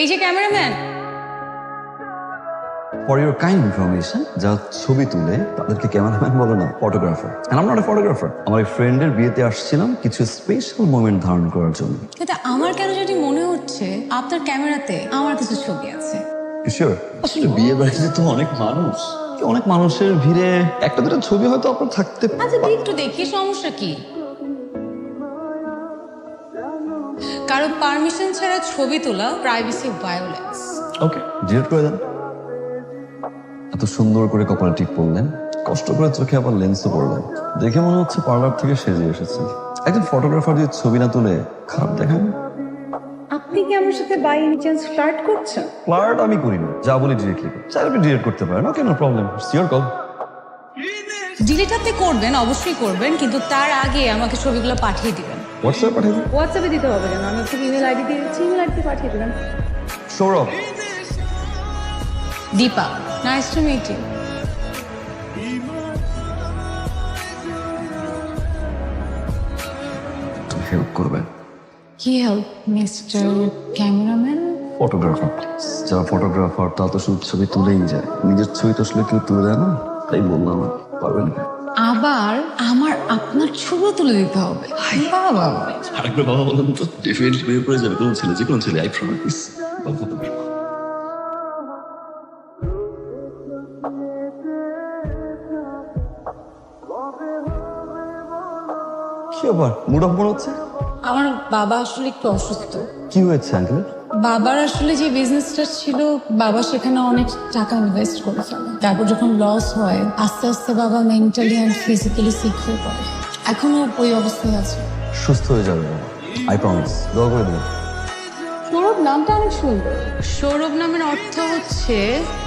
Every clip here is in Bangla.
এই যে cameraman, For your kind information, যা ছবি তুলে তাদেরকে ক্যামেরাম্যান বলে না, photographer. And I'm not a photographer. আমার এক ফ্রেন্ডের বিয়েতে আসছিলাম কিছু স্পেশাল মোমেন্ট ধারণ করার জন্য। কিন্তু আমার কেন যদি মনে হচ্ছে আপনার ক্যামেরাতে আমার কিছু ছবি আছে। শিওর? আসলে বিয়ে বাড়িতে তো অনেক মানুষ, অনেক মানুষের ভিড়ে একটা দুটো ছবি হয়তো আপনার থাকতে আচ্ছা একটু দেখি, সমস্যা কি? কারো পারমিশন ছাড়া ছবি তোলা প্রাইভেসি ভায়োলেন্স। ওকে, ডিলিট করে দেন। এত সুন্দর করে কপালে টিপ পরলেন, কষ্ট করে চোখে আবার লেন্সও পরলেন, দেখে মনে হচ্ছে পার্লার থেকে সেজে এসেছেন। একজন ফটোগ্রাফার দিয়ে ছবি না তুলে খারাপ দেখান। আপনি কি আমার সাথে বাই এনি চান্স ফ্লার্ট করছেন? ফ্লার্ট আমি করি না, যা বলি ডিরেক্টলি করি। চাইলে আপনি ডিলিট করতে পারেন, okay, no problem, it's your call. Delete আপনি করবেন, অবশ্যই করবেন, কিন্তু তার আগে আমাকে ছবিগুলো পাঠিয়ে দিবেন। হোয়াটসঅ্যাপে পাঠিয়ে দিন। হোয়াটসঅ্যাপে দিতে হবে কেন? আমি আপনাকে ইমেল আইডি দিয়েছি, ইমেল আইডি পাঠিয়ে দেবেন। Sourav. Dipa, nice to meet you. তুমি হেল্প করবেন। কি help mister cameraman? Photographer please. যারা ফটোগ্রাফার তারা তো শুধু ছবি তুলেই যায়, নিজের ছবি তো আসলে কেউ তুলে দেয় না, তাই বললাম। পারবেন না? আবার আমার আপনার ছবি তুলে দিতে হবে? বাবা, আরেকবার বাবা বলুন তো, ডেফিনেটলি বিয়ে করে যাবে কোনো ছেলে, যে কোনো ছেলে, আই প্রমিস। কি আবার মুড অফ মনে হচ্ছে? আমার বাবা আসলে একটু অসুস্থ। কি হয়েছে আঙ্কেল? বাবার আসলে যে বিজনেসটা ছিল, বাবা সেখানে অনেক টাকা ইনভেস্ট করে ফেলে। তারপর যখন লস হয়, আস্তে আস্তে বাবা মেন্টালি অ্যান্ড ফিজিক্যালি সিক হয়ে পড়ে। এখনো ওই অবস্থায় আছে। সুস্থ হয়ে যাবে বাবা, আই প্রমিস। দোয়া করে দেবেন। সৌরভ নামটা অনেক সুন্দর। সৌরভ নামের অর্থ হচ্ছে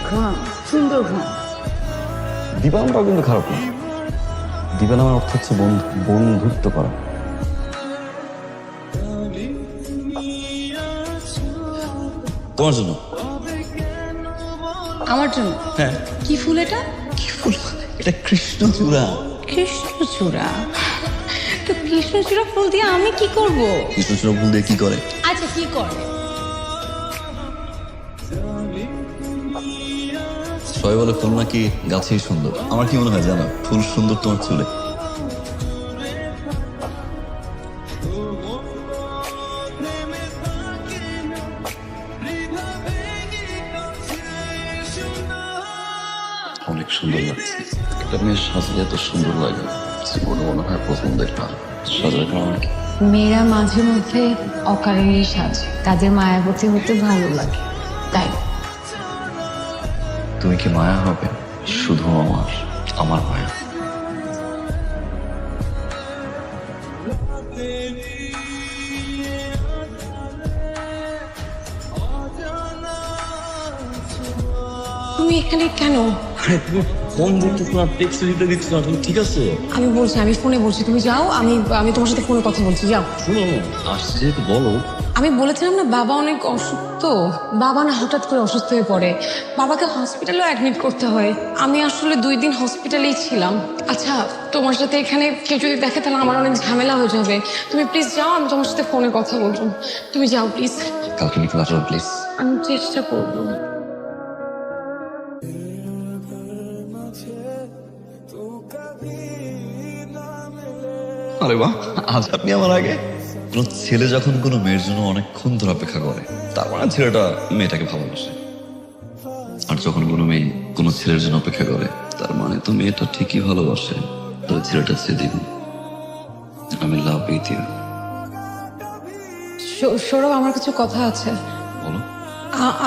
ঘ্রাণ, সুন্দর ঘ্রাণ। দীপা নামটাও কিন্তু খারাপ না। দীপা নামের অর্থ হচ্ছে বন্ধুত্ব করা। তোমার জন্য। আমার জন্য? হ্যাঁ। কি ফুল এটা? কি ফুল? এটা কৃষ্ণচূড়া। কৃষ্ণচূড়া? তো কৃষ্ণচূড়া ফুল দিয়ে আমি কি করব? কৃষ্ণচূড়া ফুল দিয়ে কি করে? আচ্ছা, কি করে? সবাই বলে ফুল নাকি গাছেই সুন্দর। আমার কি মনে হয় জানো, ফুল সুন্দর তোমার চুলে। অনেক সুন্দর লাগছে। একটা মেয়ের সাজলে এত সুন্দর লাগে, জীবনে মনে হয় প্রথম দেখলাম। সাজার কারণ কি? মেয়েরা মাঝে মধ্যে অকারণেই সাজে, তাদের মায়াবতী হতে ভালো লাগে, তাই। তুমি কি মায়া হবে? শুধু আমার মায়া। তুমি এখানে কেন? আরে তুমি ফোন দেখতেছো না, টেক্সট রিপ্লাই দিচ্ছ না, তুমি ঠিক আছে? আমি বলছি, আমি ফোনে বলছি, তুমি যাও। আমি তোমার সাথে ফোনে কথা বলছি, যাও। শোনো, আসছে যেহেতু বলো। আমি বলেছিলাম না, বাবা অনেক অসুস্থ। বাবা না হঠাৎ করে অসুস্থ হয়ে পড়ে, বাবাকে হসপিটালেও অ্যাডমিট করতে হয়। আমি আসলে 2 দিন হসপিটালেই ছিলাম। আচ্ছা, তোমার সাথে এখানে কেউ যদি দেখে তাহলে আমার অনেক ঝামেলা হয়ে যাবে। তুমি প্লিজ যাও, আমি তোমার সাথে ফোনে কথা বলবো। তুমি যাও প্লিজ। কালকে নিকল আসো প্লিজ। আমি চেষ্টা করবো। আরে বাহ, আজ আপনি আমার আগে। কোন ছেলে যখন কোনো মেয়ের জন্য অনেকক্ষণ ধরে অপেক্ষা করে, তার মানে ছেলেটা মেয়েটাকে ভালোবাসে। আর যখন কোনো মেয়ে কোনো ছেলের জন্য অপেক্ষা করে, তার মানে তো মেয়েটা ঠিকই ভালোবাসে। তবে ছেলেটা সে দিন আমি লাভ উইথ ইউ। সৌরভ, আমার কিছু কথা আছে। বলো।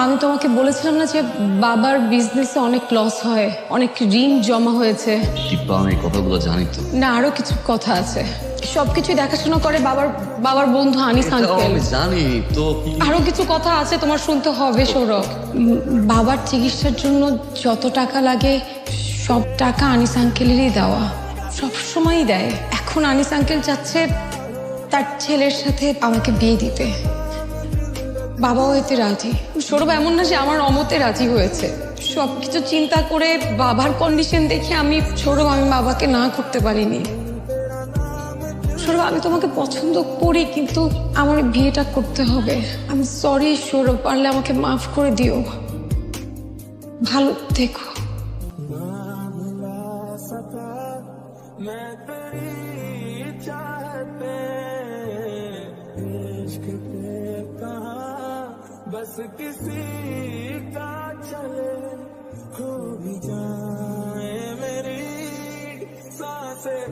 আমি তোমাকে বলেছিলাম না যে বাবার বিজনেসে অনেক লস হয়, অনেক ঋণ জমা হয়েছে। দীপা, আমি এই কথাগুলো জানি তো। না, আরো কিছু কথা আছে। সবকিছু দেখাশোনা করে বাবার বন্ধু আনিস আঙ্কেল। আমি জানি তো। আরো কিছু কথা আছে, তোমার শুনতে হবে সৌরভ। বাবার চিকিৎসার জন্য যত টাকা লাগে সব টাকা আনিস আঙ্কেলেরই দেওয়া, সব সময়ই দেয়। এখন আনিস আঙ্কেল চাচ্ছে তার ছেলের সাথে আমাকে বিয়ে দিতে। বাবাও এতে রাজি। সৌরভ, এমন না যে আমার অমতে রাজি হয়েছে। সবকিছু চিন্তা করে বাবার কন্ডিশন দেখে আমি বাবাকে না করতে পারিনি। সৌরভ আমি তোমাকে পছন্দ করি, কিন্তু আমার এই বিয়েটা করতে হবে। আমি সরি সৌরভ, পারলে আমাকে মাফ করে দিও। ভালো দেখো। बस किसी का चले हो भी जाए मेरी सांसें